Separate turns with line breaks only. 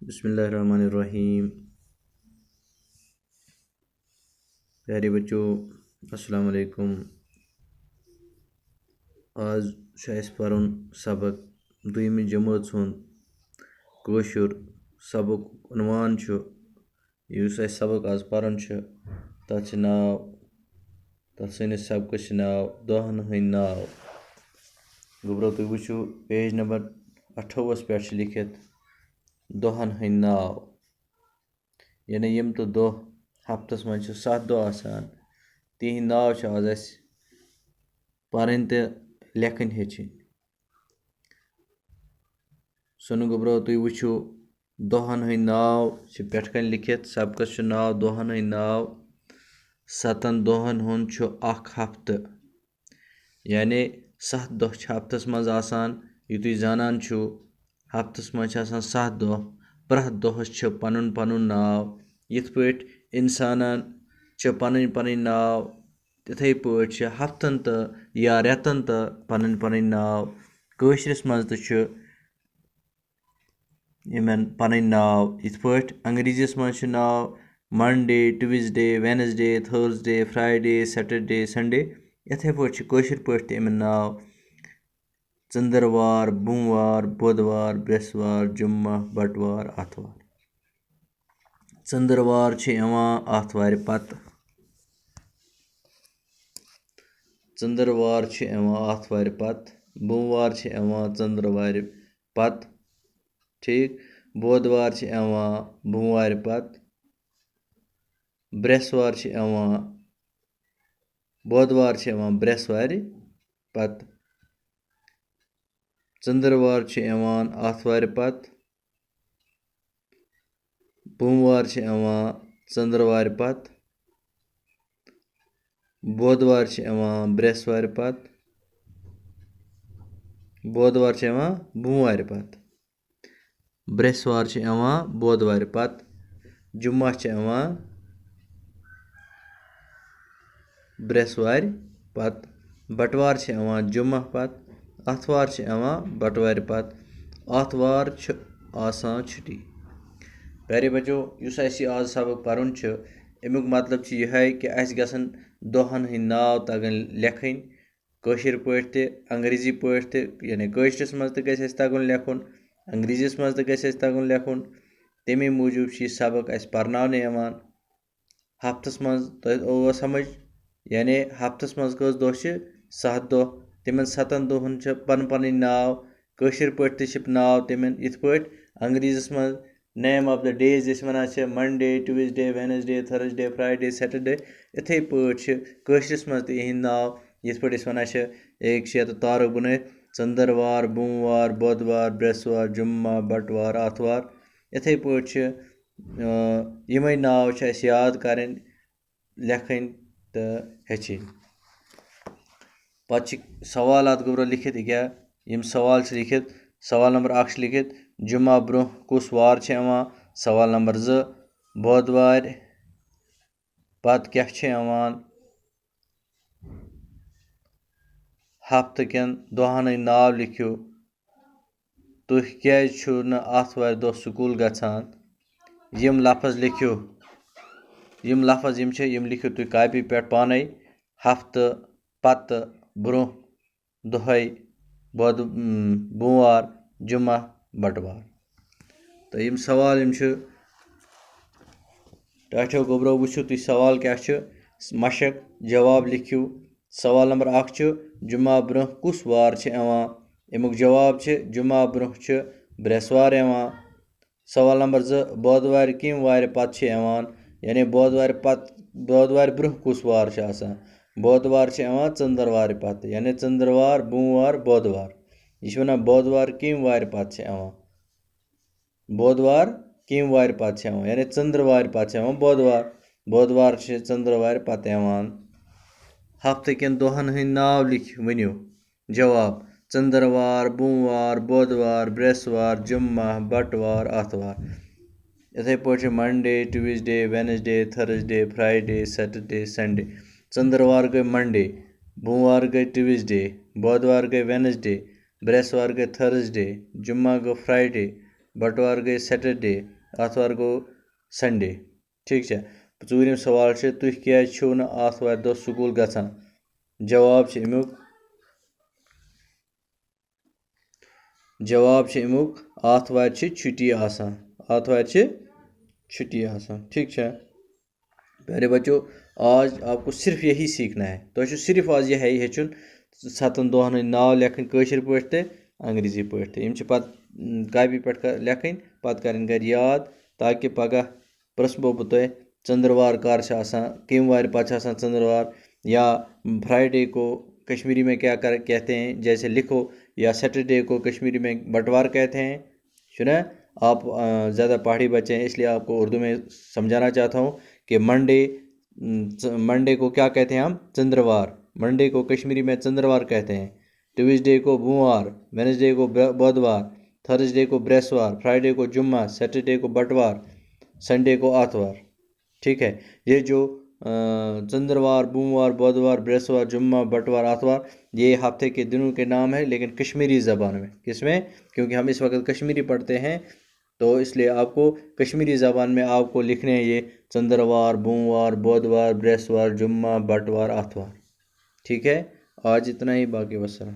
बिस्मिल्लाहिर्रहमानिर्रहीम। प्यारे बच्चों, अस्सलाम वालेकुम। आज परन सबक दुयमी जमात कशुर सबक उनवान युस सबक आज परन तथ नाव तथ सैनिस सबकस नाव दोहन हंद नाव। गोब्रो तुम वुचु पेज नंबर 28 पे लिखित दोहन हंद नाव, यानी यम तो दो हफ्तस मज 7 दो आसान तिहंद नाव आज अस परन तो लेखन हेचिन। सुनो गोब्रो तुम वुचु दोहन हंद नाव पेट कन लिखित सबकस नाव दोहन हंद नाव। 7 दोहन हुंद अख हफ्त, यानी 7 दो हफ्तस मज आसान। यु तुम जानन छु हफ्तस मज 7 दो, प्रथ दोहस पनुन पनुन नाव। यिथ पट इंसानन पन पन नाव, तिथे पट हफ्तन तो या रेतन तो पन पन नाव। कशरस मज तो पन नाव। यिथ पट अंग्रेजीस मज नाव Monday, Tuesday, Wednesday, Thursday, Friday, Saturday, Sunday. इथे पट कशर पट इमन नाव चंद्रवार, बुमवार, बुधवार, बृहस्पतिवार, जुम्मा, बटवार, आथवार। चंद्रवार आथवार पत, चंद्रवार आथवार पत, बुमवार चंद्रवार पत, ठीक। बुधवार बुमवार पत, बृहस्पतिवार बुधवार बृहस्पतिवार पत, चंद्रवार आथवार पत, बुमवार चंद्रवार पत, बुधवार बृहस्पतिवार पत, बुधवार बुमवार पत, बृहस्पतिवार बुधवार पत, जुम्मा बृहस्पतिवार पत, बटवार जुम्मा पत, आथवार बटवार पत, आथवार आसान छुट्टी। प्यारे बच्चों, युस आज सबक परन अमुक मतलब यह कि अस गसन दोहन हंद नाव तगन लेखन कशर पट ते अंग्रेजी पट ते, यानी कशरस मज तो गस तगन लेखन, अंग्रेजीस मज तो गस तगन लेखन। तमे मूजूब यह सबक अस परनावने यवान। हफ्तस मज तो समझ, यानी हफ्तस मज कस दो 7 दो, तिमन 7 दोहन पन पन नाव। कशर पट ते नाव तिमन यिथ पट अंग्रेजीस मज नेम ऑफ द डेज वनान Monday, Tuesday, Wednesday, Thursday, Friday, Saturday. इथे पट कशरस मज इहंद नाव यिथ पट वनान एक तारक बुनत चंद्रवार, बुमवार, बुधवार, बृहस्पतिवार, जुम्मा, बटवार, आथवार। इथे पट यमई नाव अस याद करन, लेखन तो हेचिन। पत सवालात गोब्रो लिखित क्या यम सवाल लिखित। सवाल नंबर 1 लिखित जुम्मा ब्रोह कुस वार सवाल नंबर 2 बुधवार पत क्या हफ्त कन दोहन नाव लिखियो। तुह क्या आथवार दो स्कूल गछान। यम लफज लिखियो, यम लफज यम लिखियो तुह कापी पे पाने। हफ्त, पत, ब्रोह, दोहई, बुमवार, जुम्मा, बटवार। तो यम सवाल टाठो गोब्रो वुचु तुह सवाल क्या मशक जवाब लिखियो। सवाल नंबर 1 जुम्मा ब्रोह कुस वार अमुक जवाब जुम्मा ब्रोह बृहस्पतिवार। सवाल नंबर 2 बुधवार कम वार पत यानी बुधवार ब्रोह कुस वार बुधवार चंद्रवार पत, यानी चंद्रवार, बुमवार, बुधवार। यह वन बुधवार कम वार पत बुधवार कम वार पत यानी चंद्रवार पत बुधवार, बुधवार चंद्रवार पत। हफ्त कन दोहन हंद नाव वनियो। जवाब चंद्रवार, बुमवार, बुधवार, बृहस्पतिवार, जुम्मा, बटवार, आथवार। इथे पट Monday, Tuesday, Wednesday, Thursday, Friday, Saturday, Sunday. चंद्रवार गई मंडे, बुमवार गई ट्यूसडे, बुधवार गई वेडनेसडे, बृहस्पतिवार गई थर्सडे, जुम्मा गई फ्राइडे, बटवार गई सैटरडे, आथवार गो संडे। ठीक है। ूरम सवाल है, तुह क्या छो न आथवार दो स्कूल गसान? जवाब अमुक आथवार छुट्टी आसान, आथवार छुट्टी आसान। ठीक है। प्यारे बच्चों, आज आपको सिर्फ यही सीखना है। तो सिर्फ आज यह हेचुन 7 दोहन नाव लेखन कशर पट तो अंग्रेजी पट। यम कापी पे लेखन पत कर घर याद, ताकि पगह प्रस्मो बह तुह चंद्रवार कर कम वार पत चंद्रवार, या फ्राइडे को कश्मीरी में क्या कहते हैं, जैसे लिखो, या सैटरडे को कश्मीरी में बटवार कहते हैं। सुना? आप ज़्यादा पहाड़ी बच्चे हैं, इसलिए आपको उर्दू में समझाना चाहता हूँ कि मंडे को क्या कहते हैं हम? चंद्रवार। मंडे को कश्मीरी में चंद्रवार कहते हैं। ट्यूसडे को बुधवार, वेडनेसडे को बुधवार, थर्सडे को बृहस्पतिवार, फ्राइडे को जुम्मा, सैटरडे को बटवार, संडे को आतवार। ठीक है। ये जो चंद्रवार, बुधवार, बुधवार, बृहस्पतिवार, जुम्मा, बटवार, आतवार, ये हफ्ते के दिनों के नाम है, लेकिन कश्मीरी ज़बान में। किसमें? क्योंकि हम इस वक्त कश्मीरी पढ़ते हैं, तो इसलिए आपको कश्मीरी ज़बान में आपको लिखने हैं ये चंद्रवार, बुधवार, बुधवार, बृहस्पतिवार, जुम्मा, बटवार, आतवार। ठीक है। आज इतना ही, बाकी वस्सलाम।